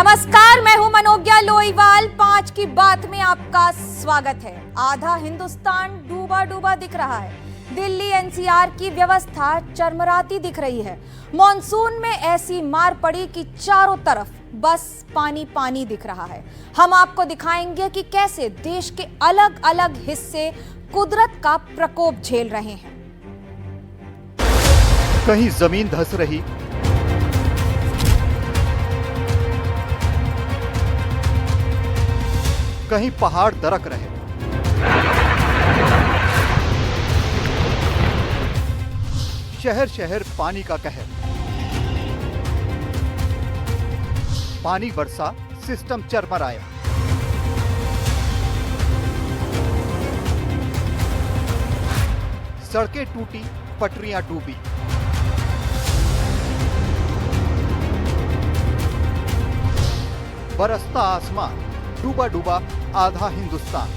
नमस्कार, मैं हूं मनोज्ञा लोईवाल। 5 की बात में आपका स्वागत है। आधा हिंदुस्तान डूबा डूबा दिख रहा है। दिल्ली एनसीआर की व्यवस्था चरमराती दिख रही है। मॉनसून में ऐसी मार पड़ी कि चारों तरफ बस पानी पानी दिख रहा है। हम आपको दिखाएंगे कि कैसे देश के अलग अलग हिस्से कुदरत का प्रकोप झेल रहे हैं। कहीं जमीन धंस रही, कहीं पहाड़ दरक रहे, शहर शहर पानी का कहर। पानी बरसा, सिस्टम चरमराया। सड़कें टूटी, पटरियां डूबी। बरसता आसमान, डूबा डूबा आधा हिंदुस्तान।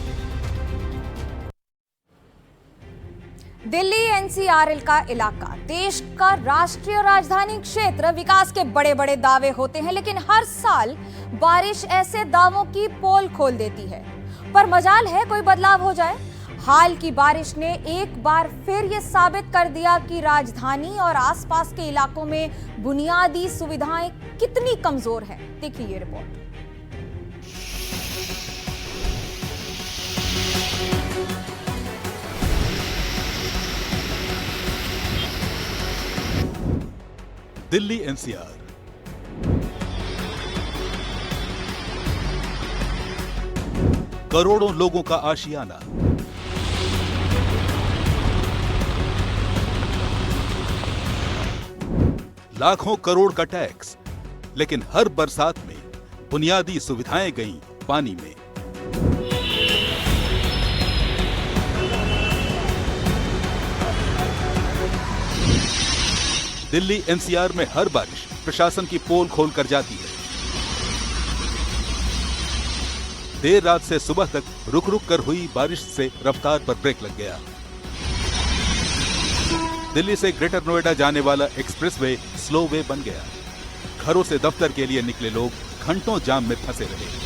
दिल्ली एनसीआर का इलाका देश का राष्ट्रीय राजधानी क्षेत्र। विकास के बड़े बड़े दावे होते हैं, लेकिन हर साल बारिश ऐसे दावों की पोल खोल देती है। पर मजाल है कोई बदलाव हो जाए। हाल की बारिश ने एक बार फिर ये साबित कर दिया कि राजधानी और आसपास के इलाकों में बुनियादी सुविधाएं कितनी कमजोर हैं। देखिए ये रिपोर्ट। दिल्ली एनसीआर करोड़ों लोगों का आशियाना। लाखों करोड़ का टैक्स, लेकिन हर बरसात में बुनियादी सुविधाएं गईं पानी में। दिल्ली एनसीआर में हर बारिश प्रशासन की पोल खोल कर जाती है। देर रात से सुबह तक रुक रुक कर हुई बारिश से रफ्तार पर ब्रेक लग गया। दिल्ली से ग्रेटर नोएडा जाने वाला एक्सप्रेसवे स्लो वे बन गया। घरों से दफ्तर के लिए निकले लोग घंटों जाम में फंसे रहे।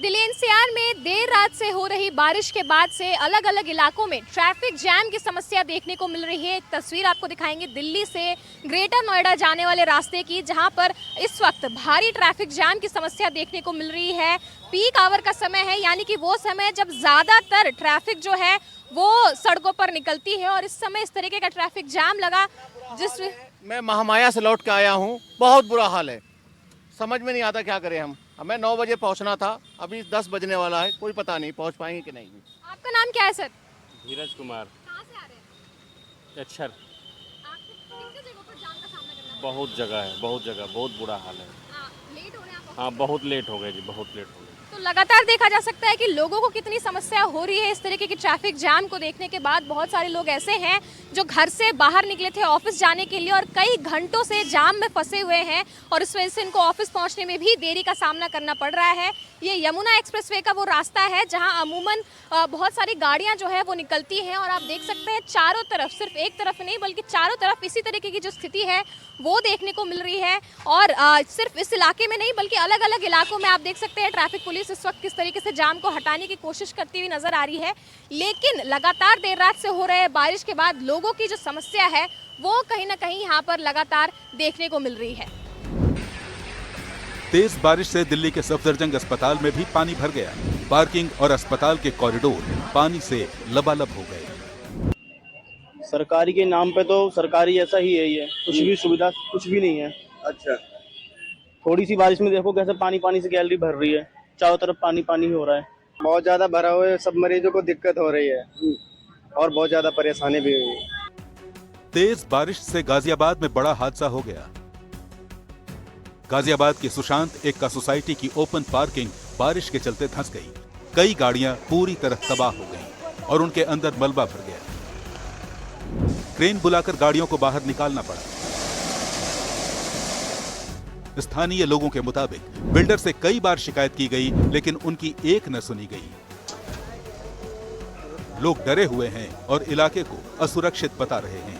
दिल्ली एनसीआर में देर रात से हो रही बारिश के बाद से अलग अलग इलाकों में ट्रैफिक जैम की समस्या देखने को मिल रही है। एक तस्वीर आपको दिखाएंगे दिल्ली से ग्रेटर नोएडा जाने वाले रास्ते की, जहां पर इस वक्त भारी ट्रैफिक जैम की समस्या देखने को मिल रही है। पीक आवर का समय है, यानी कि वो समय जब ज़्यादातर ट्रैफिक जो है वो सड़कों पर निकलती है, और इस समय इस तरीके का ट्रैफिक जाम लगा। मैं महामाया से लौट के आया हूँ। बहुत बुरा हाल है, समझ में नहीं आता क्या करें हम। हमें 9 बजे पहुंचना था, अभी 10 बजने वाला है। कोई पता नहीं पहुंच पाएंगे कि नहीं। आपका नाम क्या है सर? धीरज कुमार। कहाँ से आ रहे हैं? अक्षर। आपको कितनी जगहों पर जाम का सामना करना पड़ा? बहुत जगह है, बहुत जगह, बहुत बुरा हाल है। लेट हो रहे हैं आप? हाँ, बहुत लेट हो गए जी, बहुत लेट हो गए। तो लगातार देखा जा सकता है कि लोगों को कितनी समस्या हो रही है इस तरीके की ट्रैफिक जाम को देखने के बाद। बहुत सारे लोग ऐसे हैं जो घर से बाहर निकले थे ऑफिस जाने के लिए और कई घंटों से जाम में फंसे हुए हैं, और इस वजह से इनको ऑफिस पहुंचने में भी देरी का सामना करना पड़ रहा है। ये यमुना एक्सप्रेसवे का वो रास्ता है जहां अमूमन बहुत सारी गाड़ियां जो है वो निकलती हैं, और आप देख सकते हैं चारों तरफ, सिर्फ एक तरफ नहीं बल्कि चारों तरफ इसी तरीके की जो स्थिति है वो देखने को मिल रही है। और सिर्फ इस इलाके में नहीं बल्कि अलग अलग इलाकों में आप देख सकते हैं ट्रैफिक पुलिस इस वक्त किस तरीके से जाम को हटाने की कोशिश करती हुई नजर आ रही है। लेकिन लगातार देर रात से हो रहे बारिश के बाद लोगों की जो समस्या है वो कहीं ना कहीं यहाँ पर लगातार देखने को मिल रही है। तेज बारिश से दिल्ली के सफदरजंग अस्पताल में भी पानी भर गया। पार्किंग और अस्पताल के कॉरिडोर पानी से लबालब हो गए। सरकारी के नाम पे तो सरकारी ऐसा ही है, ये कुछ भी सुविधा कुछ भी नहीं है। अच्छा, थोड़ी सी बारिश में देखो कैसे पानी पानी से गैलरी भर रही है, चारों तरफ पानी पानी हो रहा है। बहुत ज्यादा भरा हुआ है, सब मरीजों को दिक्कत हो रही है और बहुत ज्यादा परेशानी भी हुई है। तेज बारिश से गाजियाबाद में बड़ा हादसा हो गया। गाजियाबाद के सुशांत एक का सोसाइटी की ओपन पार्किंग बारिश के चलते धंस गई। कई गाड़ियां पूरी तरह तबाह हो गईं और उनके अंदर मलबा भर गया। क्रेन बुलाकर गाड़ियों को बाहर निकालना पड़ा। स्थानीय लोगों के मुताबिक बिल्डर से कई बार शिकायत की गई, लेकिन उनकी एक न सुनी गई। लोग डरे हुए हैं और इलाके को असुरक्षित बता रहे हैं।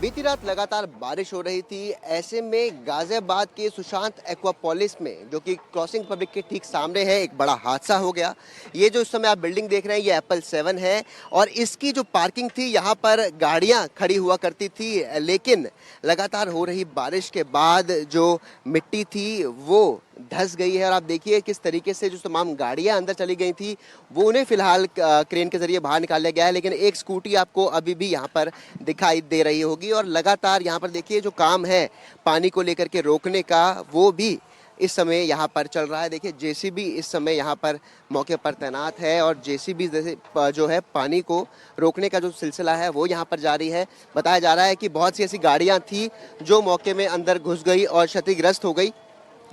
बीती रात लगातार बारिश हो रही थी। ऐसे में गाजियाबाद के सुशांत एक्वापोलिस में, जो कि क्रॉसिंग पब्लिक के ठीक सामने है, एक बड़ा हादसा हो गया। ये जो इस समय आप बिल्डिंग देख रहे हैं, ये एप्पल 7 है और इसकी जो पार्किंग थी, यहाँ पर गाड़ियाँ खड़ी हुआ करती थी, लेकिन लगातार हो रही बारिश के बाद जो मिट्टी थी वो धंस गई है। और आप देखिए किस तरीके से जो तमाम गाड़ियां अंदर चली गई थी वो उन्हें फिलहाल क्रेन के जरिए बाहर निकाला गया है, लेकिन एक स्कूटी आपको अभी भी यहाँ पर दिखाई दे रही होगी। और लगातार यहाँ पर देखिए जो काम है पानी को लेकर के रोकने का, वो भी इस समय यहाँ पर चल रहा है। देखिए जेसीबी इस समय यहाँ पर मौके पर तैनात है और जेसीबी जो है पानी को रोकने का जो सिलसिला है वो यहाँ पर जारी है। बताया जा रहा है कि बहुत सी ऐसी गाड़ियाँ थी जो मौके में अंदर घुस गई और क्षतिग्रस्त हो गई,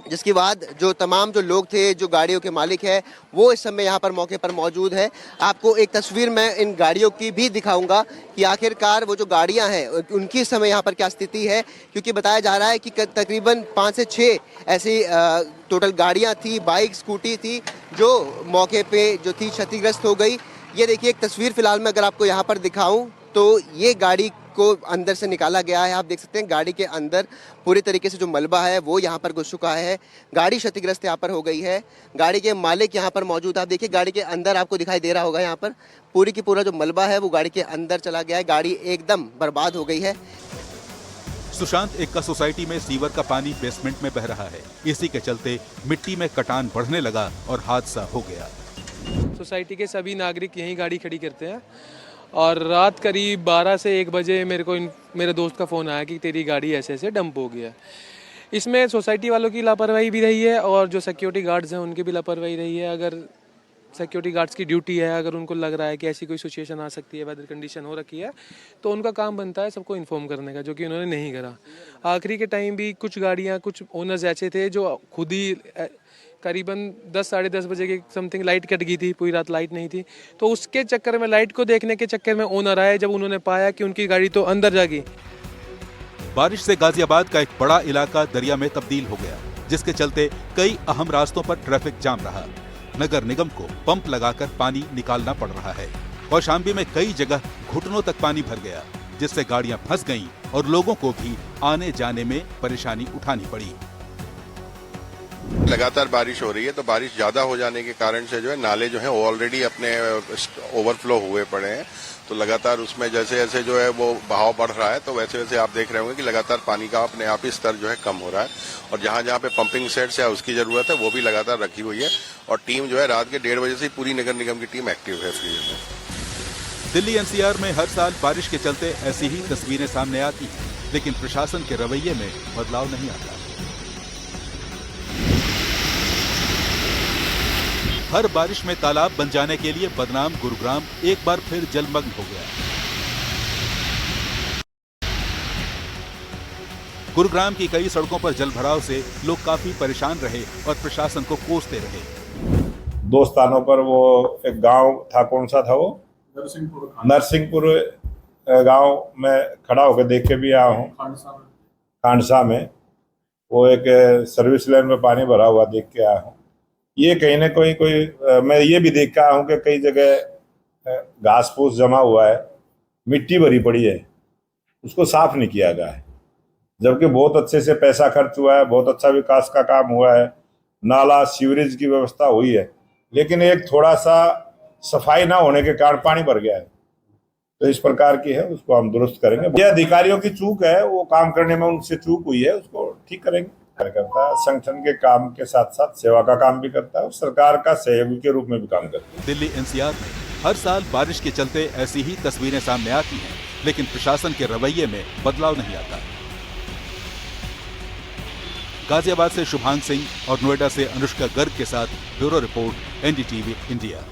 जिसके बाद जो तमाम जो लोग थे, जो गाड़ियों के मालिक है, वो इस समय यहाँ पर मौके पर मौजूद है। आपको एक तस्वीर मैं इन गाड़ियों की भी दिखाऊंगा कि आखिरकार वो जो गाड़ियाँ हैं उनकी इस समय यहाँ पर क्या स्थिति है, क्योंकि बताया जा रहा है कि तकरीबन 5 से 6 ऐसी टोटल गाड़ियाँ थी, बाइक स्कूटी थी, जो मौके पे जो थी क्षतिग्रस्त हो गई। ये देखिए एक तस्वीर फिलहाल मैं अगर आपको यहाँ पर दिखाऊँ तो ये गाड़ी को अंदर से निकाला गया है। आप देख सकते हैं गाड़ी के अंदर पूरी तरीके से जो मलबा है वो यहाँ पर घुस चुका है। गाड़ी क्षतिग्रस्त यहाँ पर हो गई है। गाड़ी के मालिक यहाँ पर मौजूद है। आप देखिए गाड़ी के अंदर आपको दिखाई दे रहा होगा, यहाँ पर पूरी की पूरा जो मलबा है वो गाड़ी के अंदर चला गया है। गाड़ी एकदम बर्बाद हो गई है। सुशांत एक्का सोसाइटी में सीवर का पानी बेसमेंट में बह रहा है। इसी के चलते मिट्टी में कटान बढ़ने लगा और हादसा हो गया। सोसाइटी के सभी नागरिक यहीं गाड़ी खड़ी करते हैं और रात करीब 12 से 1 बजे मेरे दोस्त का फ़ोन आया कि तेरी गाड़ी ऐसे ऐसे डंप हो गया। इसमें सोसाइटी वालों की लापरवाही भी रही है और जो सिक्योरिटी गार्ड्स हैं उनकी भी लापरवाही रही है। अगर सिक्योरिटी गार्ड्स की ड्यूटी है, अगर उनको लग रहा है कि ऐसी कोई सिचुएशन आ सकती है, वेदर कंडीशन हो रखी है, तो उनका काम बनता है सबको इन्फॉर्म करने का, जो कि उन्होंने नहीं करा। आखिरी के टाइम भी कुछ गाड़ियाँ, कुछ ओनर्स ऐसे थे जो खुद ही करीबन 10 साढ़े 10 बजे के समथिंग लाइट कट गई थी, पूरी रात लाइट नहीं थी, तो उसके चक्कर में, लाइट को देखने के चक्कर में ओनर आए। जब उन्होंने पाया कि उनकी गाड़ी तो अंदर जा गई। बारिश से गाजियाबाद का एक बड़ा इलाका दरिया में तब्दील हो गया, जिसके चलते कई अहम रास्तों पर ट्रैफिक जाम रहा। नगर निगम को पंप लगाकर पानी निकालना पड़ रहा है। कौशाम्बी में कई जगह घुटनों तक पानी भर गया, जिससे गाड़ियां फंस गईं और लोगों को भी आने जाने में परेशानी उठानी पड़ी। लगातार बारिश हो रही है, तो बारिश ज्यादा हो जाने के कारण से जो है नाले जो है ऑलरेडी अपने ओवरफ्लो हुए पड़े हैं। तो लगातार उसमें जैसे जैसे जो है वो बहाव बढ़ रहा है, तो वैसे वैसे आप देख रहे होंगे कि लगातार पानी का अपने आप ही स्तर जो है कम हो रहा है। और जहां जहां पे पंपिंग सेट्स है उसकी जरूरत है वो भी लगातार रखी हुई है। और टीम जो है रात के 1:30 बजे से पूरी नगर निगम की टीम एक्टिव है इस में। दिल्ली एनसीआर में हर साल बारिश के चलते ऐसी ही तस्वीरें सामने आती हैं, लेकिन प्रशासन के रवैये में बदलाव नहीं आता। हर बारिश में तालाब बन जाने के लिए बदनाम गुरुग्राम एक बार फिर जलमग्न हो गया। गुरुग्राम की कई सड़कों पर जलभराव से लोग काफी परेशान रहे और प्रशासन को कोसते रहे। 2 स्थानों पर वो एक गांव था, कौन सा था वो? नरसिंहपुर गांव में खड़ा होकर देख के भी आया हूँ। खांडसा में वो एक सर्विस लाइन में पानी भरा हुआ देख के आया हूँ। ये कहीं ना कोई मैं ये भी देख के आया हूँ कि कई जगह घास फूस जमा हुआ है, मिट्टी भरी पड़ी है, उसको साफ नहीं किया गया है। जबकि बहुत अच्छे से पैसा खर्च हुआ है, बहुत अच्छा विकास का काम हुआ है, नाला सीवरेज की व्यवस्था हुई है, लेकिन एक थोड़ा सा सफाई ना होने के कारण पानी भर गया है। तो इस प्रकार की है, उसको हम दुरुस्त करेंगे। ये अधिकारियों की चूक है, वो काम करने में उनसे चूक हुई है, उसको ठीक करेंगे। करता है संगठन के काम के साथ साथ सेवा का काम भी करता है और सरकार का सहयोगी के रूप में भी काम करता है। दिल्ली एनसीआर में हर साल बारिश के चलते ऐसी ही तस्वीरें सामने आती हैं, लेकिन प्रशासन के रवैये में बदलाव नहीं आता। गाजियाबाद से शुभांग सिंह और नोएडा से अनुष्का गर्ग के साथ ब्यूरो रिपोर्ट, एनडीटीवी इंडिया।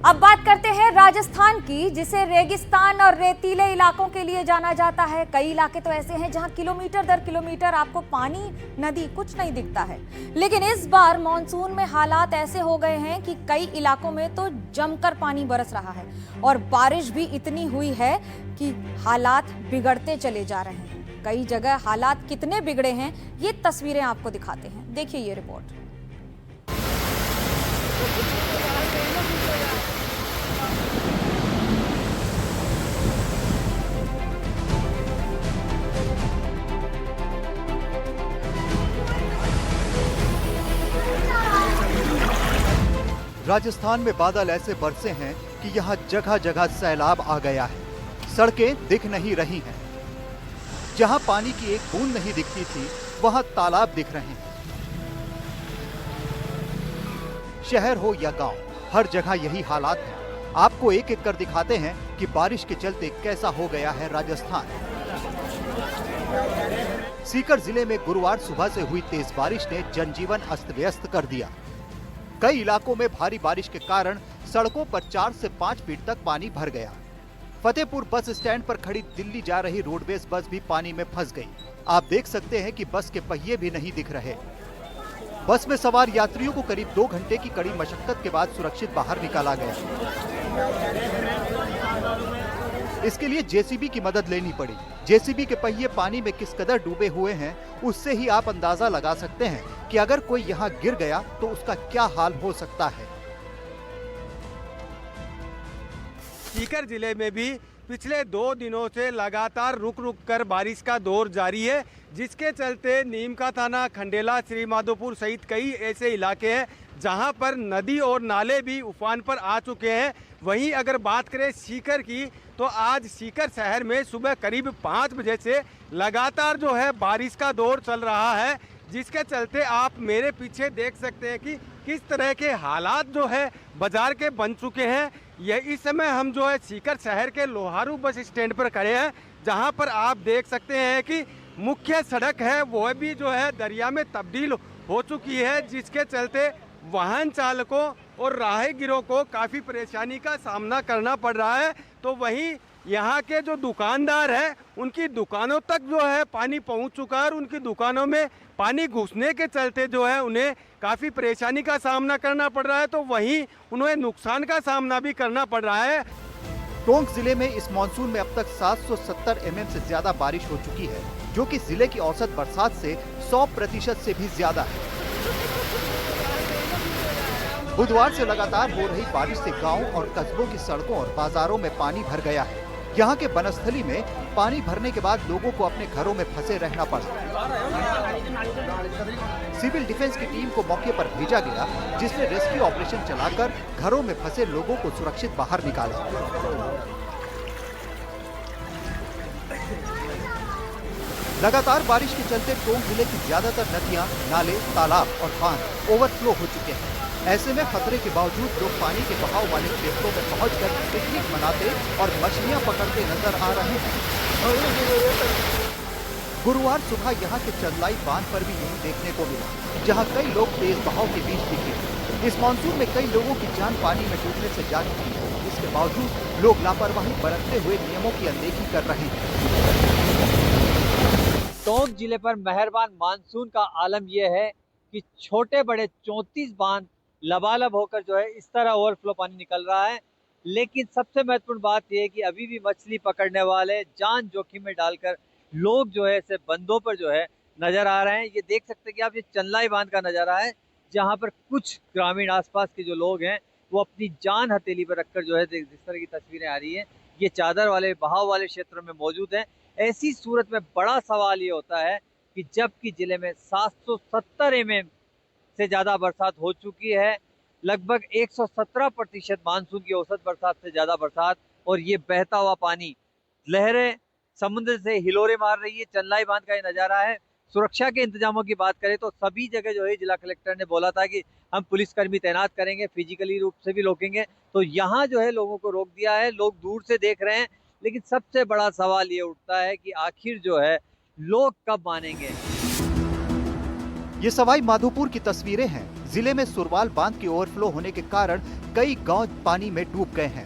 अब बात करते हैं राजस्थान की, जिसे रेगिस्तान और रेतीले इलाकों के लिए जाना जाता है। कई इलाके तो ऐसे हैं जहां किलोमीटर दर किलोमीटर आपको पानी, नदी कुछ नहीं दिखता है। लेकिन इस बार मॉनसून में हालात ऐसे हो गए हैं कि कई इलाकों में तो जमकर पानी बरस रहा है और बारिश भी इतनी हुई है कि हालात बिगड़ते चले जा रहे हैं। कई जगह हालात कितने बिगड़े हैं ये तस्वीरें आपको दिखाते हैं, देखिए ये रिपोर्ट। राजस्थान में बादल ऐसे बरसे हैं कि यहाँ जगह जगह सैलाब आ गया है। सड़कें दिख नहीं रही हैं। जहाँ पानी की एक बूंद नहीं दिखती थी, वहाँ तालाब दिख रहे हैं। शहर हो या गांव, हर जगह यही हालात हैं। आपको एक एक कर दिखाते हैं कि बारिश के चलते कैसा हो गया है राजस्थान। सीकर जिले में गुरुवार सुबह से हुई तेज बारिश ने जनजीवन अस्त व्यस्त कर दिया। कई इलाकों में भारी बारिश के कारण सड़कों पर 4 से 5 फीट तक पानी भर गया। फतेहपुर बस स्टैंड पर खड़ी दिल्ली जा रही रोडवेज बस भी पानी में फंस गई। आप देख सकते हैं कि बस के पहिए भी नहीं दिख रहे। बस में सवार यात्रियों को करीब 2 घंटे की कड़ी मशक्कत के बाद सुरक्षित बाहर निकाला गया। इसके लिए जेसीबी की मदद लेनी पड़ी। जेसीबी के पहिए पानी में किस कदर डूबे हुए हैं, उससे ही आप अंदाजा लगा सकते हैं कि अगर कोई यहाँ गिर गया तो उसका क्या हाल हो सकता है। सीकर जिले में भी पिछले 2 दिनों से लगातार रुक रुक कर बारिश का दौर जारी है, जिसके चलते नीम का थाना, खंडेला, श्री माधोपुर सहित कई ऐसे इलाके हैं जहां पर नदी और नाले भी उफान पर आ चुके हैं। वहीं अगर बात करें सीकर की, तो आज सीकर शहर में सुबह करीब 5 बजे से लगातार जो है बारिश का दौर चल रहा है, जिसके चलते आप मेरे पीछे देख सकते हैं कि किस तरह के हालात जो है बाजार के बन चुके हैं। यह इस समय हम जो है सीकर शहर के लोहारू बस स्टैंड पर खड़े हैं, जहां पर आप देख सकते हैं कि मुख्य सड़क है वह भी जो है दरिया में तब्दील हो चुकी है, जिसके चलते वाहन चालकों और राहगीरों को काफ़ी परेशानी का सामना करना पड़ रहा है। तो वहीं यहाँ के जो दुकानदार हैं, उनकी दुकानों तक जो है पानी पहुँच चुका है और उनकी दुकानों में पानी घुसने के चलते जो है उन्हें काफ़ी परेशानी का सामना करना पड़ रहा है। तो वहीं उन्हें नुकसान का सामना भी करना पड़ रहा है। टोंक जिले में इस मानसून में अब तक 770 mm से ज्यादा बारिश हो चुकी है, जो कि जिले की औसत बरसात से 100% से भी ज्यादा है। बुधवार से लगातार हो रही बारिश से गांव और कस्बों की सड़कों और बाजारों में पानी भर गया है। यहाँ के बनस्थली में पानी भरने के बाद लोगों को अपने घरों में फंसे रहना पड़ा। सिविल डिफेंस की टीम को मौके पर भेजा गया, जिसने रेस्क्यू ऑपरेशन चलाकर घरों में फंसे लोगों को सुरक्षित बाहर निकाला। लगातार बारिश के चलते टोंक जिले की ज्यादातर नदियां, नाले, तालाब और बांध ओवरफ्लो हो चुके हैं। ऐसे में खतरे के बावजूद लोग पानी के बहाव वाले क्षेत्रों में पहुंचकर पिकनिक मनाते और मछलियां पकड़ते नजर आ रहे हैं। गुरुवार सुबह यहां के चंदलाई बांध पर भी यही देखने को मिला, जहां कई लोग तेज बहाव के बीच दिखे। इस मानसून में कई लोगों की जान पानी में डूबने से जा चुकी है। इसके बावजूद लोग लापरवाही बरतते हुए नियमों की अनदेखी कर रहे हैं। टोंक जिले पर मेहरबान मानसून का आलम यह है कि छोटे बड़े 34 बांध लबालब होकर जो है इस तरह ओवरफ्लो पानी निकल रहा है। लेकिन सबसे महत्वपूर्ण बात यह है कि अभी भी मछली पकड़ने वाले जान जोखिम में डालकर लोग जो है ऐसे बंदों पर जो है नजर आ रहे हैं। ये देख सकते हैं कि आप, ये चंदलाई बांध का नजारा है, जहां पर कुछ ग्रामीण आसपास के जो लोग हैं वो अपनी जान हथेली पर रखकर जो है जिस तरह की तस्वीरें आ रही हैं, ये चादर वाले बहाव वाले क्षेत्रों में मौजूद हैं। ऐसी सूरत में बड़ा सवाल ये होता है कि जबकि जिले में 770 mm से ज़्यादा बरसात हो चुकी है, लगभग 117% मानसून की औसत बरसात से ज़्यादा बरसात, और ये बहता हुआ पानी, लहरें समुद्र से हिलोरे मार रही है। चंदलाई बांध का ये नज़ारा है। सुरक्षा के इंतजामों की बात करें तो सभी जगह जो है जिला कलेक्टर ने बोला था कि हम पुलिसकर्मी तैनात करेंगे, फिजिकली रूप से भी रोकेंगे। तो यहाँ जो है लोगों को रोक दिया है, लोग दूर से देख रहे हैं। लेकिन सबसे बड़ा सवाल ये उठता है कि आखिर जो है लोग कब मानेंगे। ये सवाई माधोपुर की तस्वीरें हैं। जिले में सुरवाल बांध के ओवरफ्लो होने के कारण कई गांव पानी में डूब गए हैं।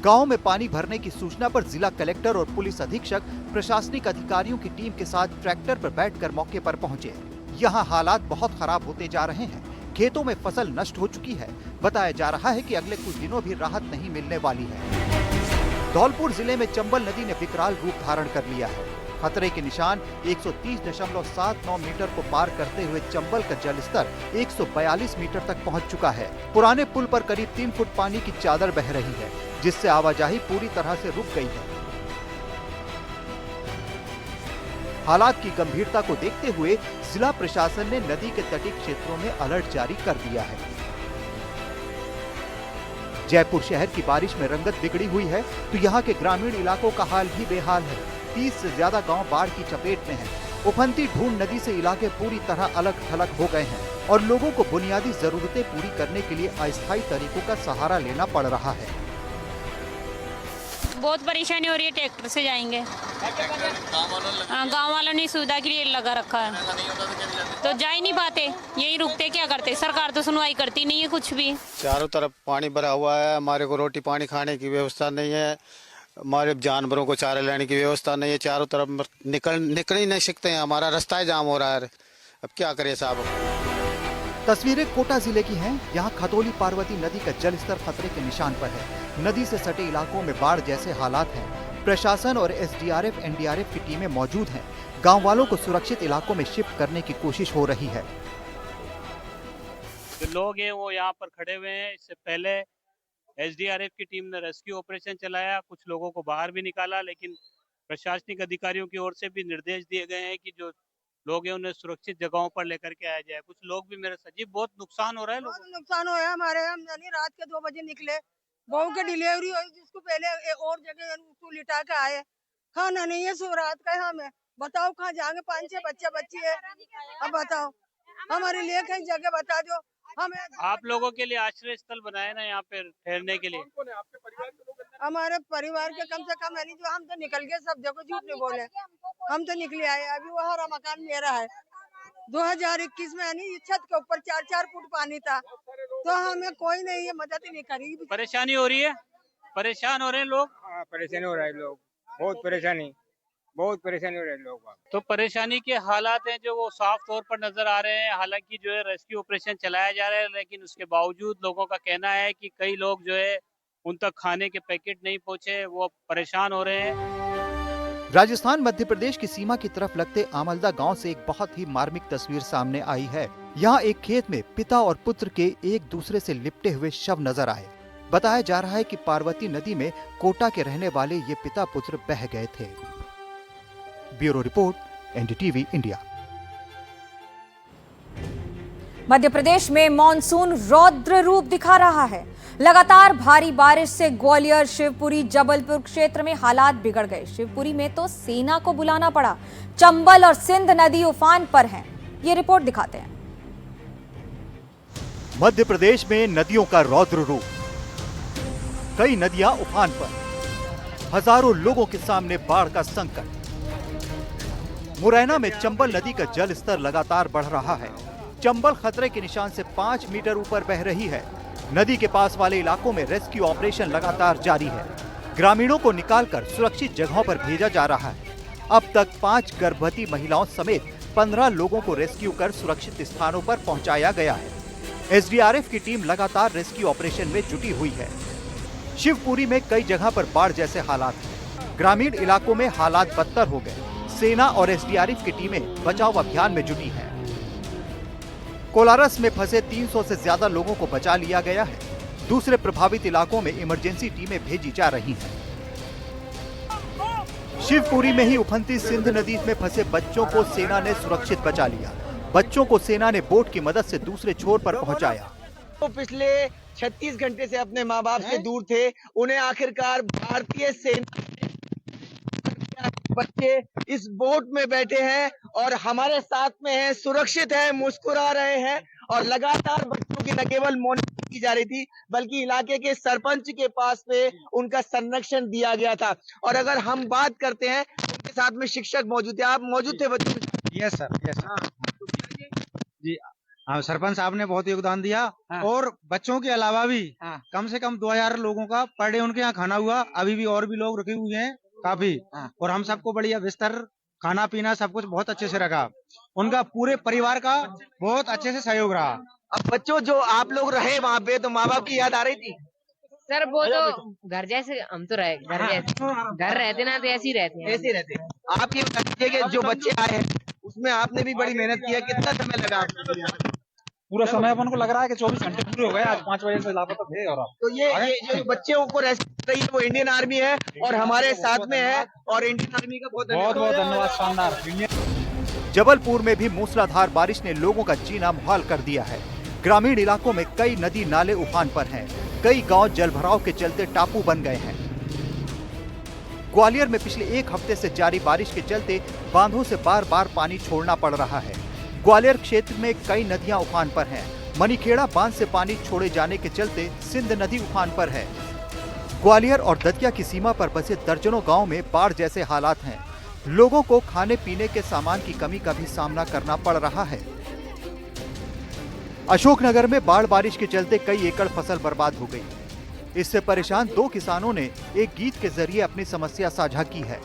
गांव में पानी भरने की सूचना पर जिला कलेक्टर और पुलिस अधीक्षक प्रशासनिक अधिकारियों की टीम के साथ ट्रैक्टर पर बैठकर मौके पर पहुंचे। यहाँ हालात बहुत खराब होते जा रहे हैं। खेतों में फसल नष्ट हो चुकी है। बताया जा रहा है कि अगले कुछ दिनों भी राहत नहीं मिलने वाली है। धौलपुर जिले में चंबल नदी ने विकराल रूप धारण कर लिया है। खतरे के निशान 130.79 मीटर को पार करते हुए चंबल का जलस्तर 142 मीटर तक पहुंच चुका है। पुराने पुल पर करीब 3 फुट पानी की चादर बह रही है, जिससे आवाजाही पूरी तरह से रुक गई है। हालात की गंभीरता को देखते हुए जिला प्रशासन ने नदी के तटीय क्षेत्रों में अलर्ट जारी कर दिया है। जयपुर शहर की बारिश में रंगत बिगड़ी हुई है तो यहाँ के ग्रामीण इलाकों का हाल भी बेहाल है। 30 से ज्यादा गांव बाढ़ की चपेट में हैं। उफनती ढूंढ नदी से इलाके पूरी तरह अलग थलग हो गए हैं और लोगों को बुनियादी जरूरतें पूरी करने के लिए अस्थायी तरीकों का सहारा लेना पड़ रहा है। बहुत परेशानी हो रही है, ट्रैक्टर से जाएंगे। गांव वालों ने सुविधा के लिए लगा रखा है तो जा ही नहीं पाते, यही रुकते, क्या करते। सरकार तो सुनवाई करती नहीं है कुछ भी। चारों तरफ पानी भरा हुआ है, हमारे को रोटी पानी खाने की व्यवस्था नहीं है, हमारे जानवरों को चारा लेने की व्यवस्था नहीं है। चारों तरफ निकल ही नहीं सकते हैं, हमारा रास्ता ही जाम हो रहा है। अब क्या करें साहब। तस्वीरें कोटा जिले की हैं। यहाँ खतौली पार्वती नदी का जलस्तर खतरे के निशान पर है। नदी से सटे इलाकों में बाढ़ जैसे हालात हैं। प्रशासन और एसडीआरएफ, एनडीआरएफ की टीमें मौजूद हैं। गांव वालों को सुरक्षित इलाकों में शिफ्ट करने की कोशिश हो रही है। जो लोग हैं वो यहाँ पर खड़े हुए हैं। इससे पहले एसडीआरएफ की टीम ने रेस्क्यू ऑपरेशन चलाया, कुछ लोगों को बाहर भी निकाला, लेकिन प्रशासनिक अधिकारियों की ओर से भी निर्देश दिए गए हैं कि जो लोग हैं उन्हें सुरक्षित जगहों पर लेकर के आया जाए। कुछ लोग भी, मेरे सजीव, बहुत नुकसान हो रहा है। बहुत नुकसान हो रहा है हमारे। हम रात के 2 बजे निकले, बहू की डिलीवरी हुई, जिसको पहले और जगह उसको लिटा के आए। खाना नहीं है, सो रात का हमें बताओ कहाँ जाएंगे। 5-6 बच्चे है, अब बताओ हमारे लिए कहीं जगह बता दो हमें। आप लोगों के लिए आश्रय स्थल बनाए ना यहाँ पे ठहरने के लिए। हमारे परिवार के कम से कम है नहीं, जो हम तो निकल गए सब जगह, झूठ नहीं बोले, हम तो निकले आए। अभी वो हरा मकान मेरा है। 2021 में नहीं, छत के ऊपर 4-4 फुट पानी था, तो हमें कोई नहीं है, मदद नहीं करेगी। परेशानी हो रही है, परेशान हो रहे हैं लोग। परेशानी हो रहा है लोग, बहुत परेशानी हो रही है लोग। तो परेशानी के हालात हैं जो वो साफ तौर पर नजर आ रहे हैं। हालांकि जो है रेस्क्यू ऑपरेशन चलाया जा रहा है, लेकिन उसके बावजूद लोगों का कहना है कि कई लोग जो है उन तक खाने के पैकेट नहीं पहुंचे, वो परेशान हो रहे हैं। राजस्थान मध्य प्रदेश की सीमा की तरफ लगते आमलदा गांव से एक बहुत ही मार्मिक तस्वीर सामने आई है। यहाँ एक खेत में पिता और पुत्र के एक दूसरे से लिपटे हुए शव नजर आए। बताया जा रहा है कि पार्वती नदी में कोटा के रहने वाले ये पिता पुत्र बह गए थे। Bureau report, NDTV India. Madhya Pradesh में मॉनसून रौद्र रूप दिखा रहा है। लगातार भारी बारिश से ग्वालियर, शिवपुरी, जबलपुर क्षेत्र में हालात बिगड़ गए। शिवपुरी में तो सेना को बुलाना पड़ा। चंबल और सिंध नदी उफान पर हैं। ये रिपोर्ट दिखाते हैं। मध्य प्रदेश में नदियों का रौद्र रूप। कई नदियां उफान पर। हजारों लोगों के सामने बाढ़ का संकट। मुरैना में चंबल नदी का जल स्तर लगातार बढ़ रहा है। चंबल खतरे के निशान से 5 मीटर ऊपर बह रही है। नदी के पास वाले इलाकों में रेस्क्यू ऑपरेशन लगातार जारी है। ग्रामीणों को निकालकर सुरक्षित जगहों पर भेजा जा रहा है। अब तक 5 गर्भवती महिलाओं समेत 15 लोगों को रेस्क्यू कर सुरक्षित स्थानों पर पहुंचाया गया है। एसडीआरएफ की टीम लगातार रेस्क्यू ऑपरेशन में जुटी हुई है। शिवपुरी में कई जगह पर बाढ़ जैसे हालात हैं। ग्रामीण इलाकों में हालात बदतर हो गए। सेना और एसडीआरएफ की टीमें बचाव अभियान में जुटी हैं। कोलारस में फंसे 300 से ज्यादा लोगों को बचा लिया गया है। दूसरे प्रभावित इलाकों में इमरजेंसी टीमें भेजी जा रही हैं। शिवपुरी में ही उफनती सिंध नदी में फंसे बच्चों को सेना ने सुरक्षित बचा लिया। बच्चों को सेना ने बोट की मदद से दूसरे छोर पर पहुंचाया। वो पिछले 36 घंटे से अपने माँ बाप से दूर थे। उन्हें आखिरकार भारतीय सेना, बच्चे इस बोट में बैठे हैं और हमारे साथ में हैं, सुरक्षित हैं, मुस्कुरा रहे हैं। और लगातार बच्चों की न केवल मॉनिटरिंग की जा रही थी, बल्कि इलाके के सरपंच के पास में उनका संरक्षण दिया गया था। और अगर हम बात करते हैं, उनके साथ में शिक्षक मौजूद थे। आप मौजूद थे बच्चों के साथ? यस सर जी। हाँ, सरपंच साहब ने बहुत योगदान दिया। और बच्चों के अलावा भी कम से कम 2000 लोगों का पर डे उनके यहाँ खाना हुआ। अभी भी और भी लोग रखे हुए हैं काफी। और हम सबको बढ़िया बिस्तर, खाना पीना सब कुछ बहुत अच्छे से रखा। उनका पूरे परिवार का बहुत अच्छे से सहयोग रहा। अब बच्चों, जो आप लोग रहे वहाँ पे, तो माँ बाप की याद आ रही थी? सर वो तो घर जैसे, हम तो रहे घर जैसे, घर रहते ना तो ऐसे ही रहते हैं। ऐसे ही रहते हैं। आप ये बताइए कि जो बच्चे आए हैं उसमें आपने भी बड़ी मेहनत की है, कितना समय लगा आपको? पूरा समय अपन को लग रहा है कि 24 घंटे पूरे हो गए। आज 5 बजे से लापता थे। और तो ये जो बच्चों को रेस्क्यू कर रही है वो इंडियन आर्मी है और हमारे साथ में है। और इंडियन आर्मी का बहुत बहुत धन्यवाद। शानदार। जबलपुर में भी मूसलाधार बारिश ने लोगों का जीना मुहाल कर दिया है। ग्रामीण इलाकों में कई नदी नाले उफान पर हैं। कई गांव जलभराव के चलते टापू बन गए हैं। ग्वालियर में पिछले एक हफ्ते से जारी बारिश के चलते बांधों से बार बार पानी छोड़ना पड़ रहा है। ग्वालियर क्षेत्र में कई नदियां उफान पर हैं। मनीखेड़ा बांध से पानी छोड़े जाने के चलते सिंध नदी उफान पर है। ग्वालियर और दतिया की सीमा पर बसे दर्जनों गांव में बाढ़ जैसे हालात हैं। लोगों को खाने पीने के सामान की कमी का भी सामना करना पड़ रहा है। अशोकनगर में बाढ़ बारिश के चलते कई एकड़ फसल बर्बाद हो गई। इससे परेशान दो किसानों ने एक गीत के जरिए अपनी समस्या साझा की है।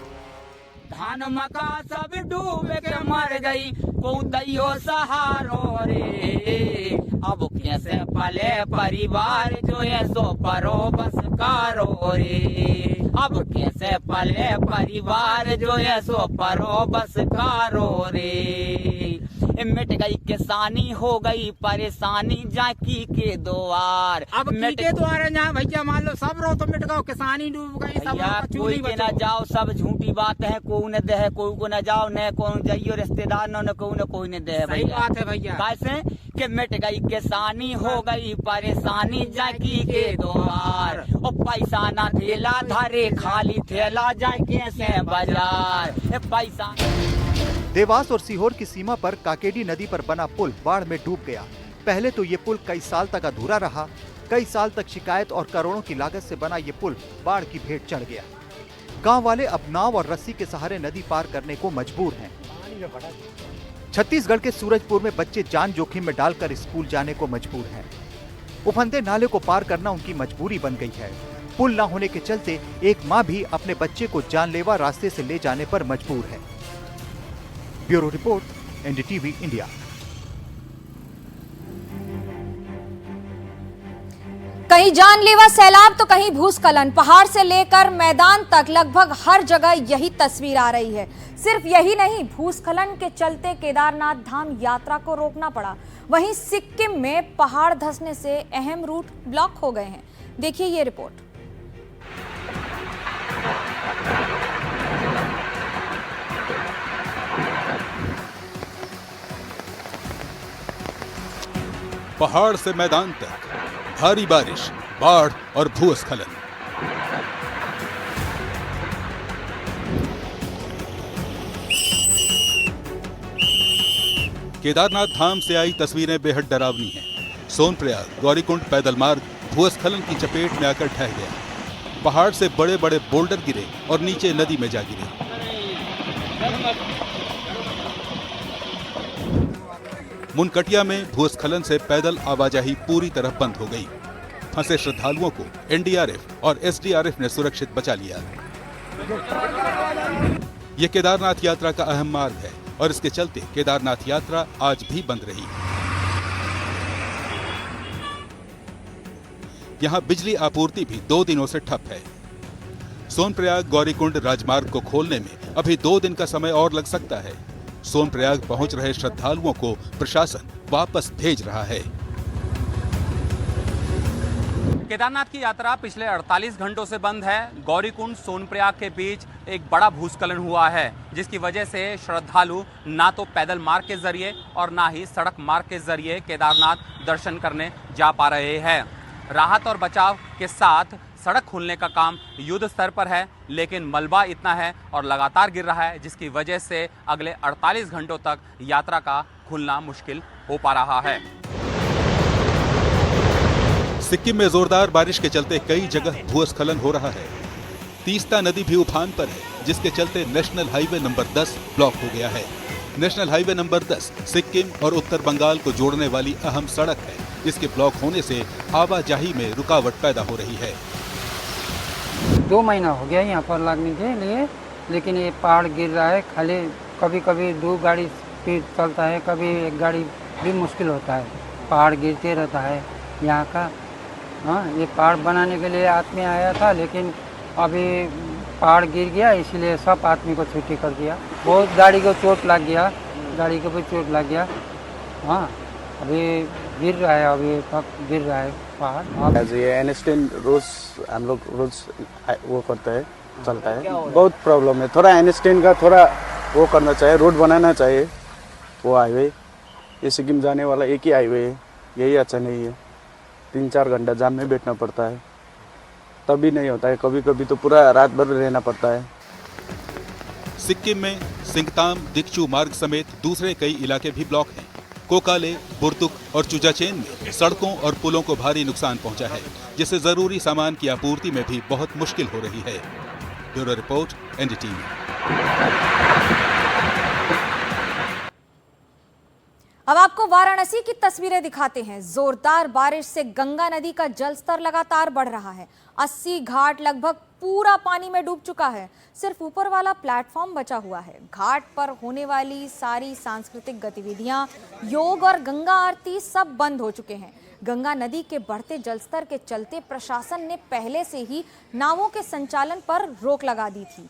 धान मका सब डूब के मर गई, को दैयो सहारो रे। अब कैसे पले परिवार जो है सो परो बस कारो रे। अब कैसे पले परिवार जो है सो परो बस कारो रे। मिट गई किसानी हो गई परेशानी जाकी के द्वार। अब के द्वार जहाँ भैया मान लो सब रो तो मिट गओ, किसानी डूब गई सब। कोई के न जाओ सब झूठी बात है, कोई न दे कोई को न जाओ, न कौन जाइयो रिश्तेदार न कोई न दे। सही बात है भैया। कैसे कि मिट गई किसानी हो गई परेशानी जाकी के द्वार। ओ पैसा ना थेला धारे खाली थेला जाके से बाजार। पैसा देवास और सीहोर की सीमा पर काकेडी नदी पर बना पुल बाढ़ में डूब गया। पहले तो ये पुल कई साल तक अधूरा रहा। कई साल तक शिकायत और करोड़ों की लागत से बना ये पुल बाढ़ की भेंट चढ़ गया। गांव वाले अब नाव और रस्सी के सहारे नदी पार करने को मजबूर हैं। छत्तीसगढ़ के सूरजपुर में बच्चे जान जोखिम में डालकर स्कूल जाने को मजबूर हैं। उफनते नाले को पार करना उनकी मजबूरी बन गई है। पुल न होने के चलते एक माँ भी अपने बच्चे को जानलेवा रास्ते से ले जाने पर मजबूर है। Bureau report, NDTV India. कहीं जानलेवा सैलाब तो कहीं भूस्खलन। पहाड़ से लेकर मैदान तक लगभग हर जगह यही तस्वीर आ रही है। सिर्फ यही नहीं, भूस्खलन के चलते केदारनाथ धाम यात्रा को रोकना पड़ा। वहीं सिक्किम में पहाड़ धंसने से अहम रूट ब्लॉक हो गए हैं। देखिए ये रिपोर्ट। पहाड़ से मैदान तक भारी बारिश, बाढ़ और भूस्खलन। केदारनाथ धाम से आई तस्वीरें बेहद डरावनी हैं। सोनप्रयाग गौरीकुंड पैदल मार्ग भूस्खलन की चपेट में आकर ढह गया। पहाड़ से बड़े बड़े बोल्डर गिरे और नीचे नदी में जा गिरे। मुनकटिया में भूस्खलन से पैदल आवाजाही पूरी तरह बंद हो गई। फंसे श्रद्धालुओं को एनडीआरएफ और एसडीआरएफ ने सुरक्षित बचा लिया। ये केदारनाथ यात्रा का अहम मार्ग है और इसके चलते केदारनाथ यात्रा आज भी बंद रही। यहां बिजली आपूर्ति भी 2 दिनों से ठप है। सोनप्रयाग गौरीकुंड राजमार्ग को खोलने में अभी 2 दिन का समय और लग सकता है। सोनप्रयाग पहुंच रहे श्रद्धालुओं को प्रशासन वापस भेज रहा है। केदारनाथ की यात्रा पिछले 48 घंटों से बंद है। गौरीकुंड सोनप्रयाग के बीच एक बड़ा भूस्खलन हुआ है, जिसकी वजह से श्रद्धालु ना तो पैदल मार्ग के जरिए और ना ही सड़क मार्ग के जरिए केदारनाथ दर्शन करने जा पा रहे हैं। राहत और बचाव के साथ सड़क खोलने का काम युद्ध स्तर पर है, लेकिन मलबा इतना है और लगातार गिर रहा है, जिसकी वजह से अगले 48 घंटों तक यात्रा का खुलना मुश्किल हो पा रहा है। सिक्किम में जोरदार बारिश के चलते कई जगह भूस्खलन हो रहा है। तीस्ता नदी भी उफान पर है, जिसके चलते नेशनल हाईवे नंबर 10 ब्लॉक हो गया है। नेशनल हाईवे नंबर 10 सिक्किम और उत्तर बंगाल को जोड़ने वाली अहम सड़क है। इसके ब्लॉक होने से आवाजाही में रुकावट पैदा हो रही है। 2 महीना हो गया यहाँ पर लगने के लिए, लेकिन ये पहाड़ गिर रहा है। खाली कभी कभी 2 गाड़ी स्पीड चलता है, कभी 1 गाड़ी भी मुश्किल होता है। पहाड़ गिरते रहता है यहाँ का। हाँ, ये पहाड़ बनाने के लिए आदमी आया था, लेकिन अभी पहाड़ गिर गया, इसलिए सब आदमी को छुट्टी कर दिया। बहुत गाड़ी को चोट लग गया, गाड़ी को भी चोट लग गया। हाँ, अभी गिर रहा है, अभी तक गिर रहा है पहाड़। ये एनएस10 रोज हम लोग रोज वो करता है, चलता है। बहुत प्रॉब्लम है। थोड़ा एनएस10 का थोड़ा वो करना चाहिए, रोड बनाना चाहिए। वो हाईवे ये सिक्किम जाने वाला एक ही हाईवे है, यही अच्छा नहीं है। 3-4 घंटा जाम में बैठना पड़ता है, तभी नहीं होता है। कभी कभी तो पूरा रात भर रहना पड़ता है। सिक्किम में सिंगताम दिक्चू मार्ग समेत दूसरे कई इलाके भी ब्लॉक हैं। कोकाले, बुर्तुक और चुजाचेन में सड़कों और पुलों को भारी नुकसान पहुंचा है, जिससे जरूरी सामान की आपूर्ति में भी बहुत मुश्किल हो रही है। Bureau report, NDTV. अब आपको वाराणसी की तस्वीरें दिखाते हैं। जोरदार बारिश से गंगा नदी का जलस्तर लगातार बढ़ रहा है। 80 घाट लगभग पूरा पानी में डूब चुका है। सिर्फ ऊपर वाला प्लेटफॉर्म बचा हुआ है। घाट पर होने वाली सारी सांस्कृतिक गतिविधियां, योग और गंगा आरती सब बंद हो चुके हैं। गंगा नदी के बढ़ते जलस्तर के चलते प्रशासन ने पहले से ही नावों के संचालन पर रोक लगा दी थी,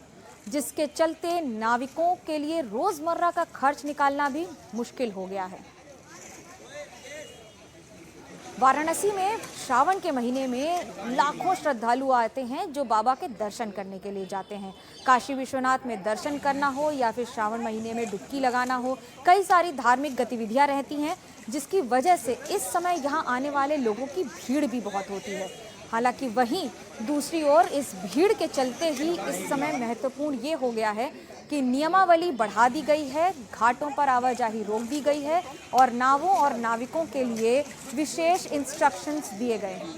जिसके चलते नाविकों के लिए रोजमर्रा का खर्च निकालना भी मुश्किल हो गया है। वाराणसी में श्रावण के महीने में लाखों श्रद्धालु आते हैं जो बाबा के दर्शन करने के लिए जाते हैं। काशी विश्वनाथ में दर्शन करना हो या फिर श्रावण महीने में डुबकी लगाना हो, कई सारी धार्मिक गतिविधियां रहती हैं, जिसकी वजह से इस समय यहाँ आने वाले लोगों की भीड़ भी बहुत होती है। हालांकि वहीं दूसरी ओर इस भीड़ के चलते ही इस समय महत्वपूर्ण ये हो गया है कि नियमावली बढ़ा दी गई है, घाटों पर आवाजाही रोक दी गई है और नावों और नाविकों के लिए विशेष इंस्ट्रक्शंस दिए गए हैं।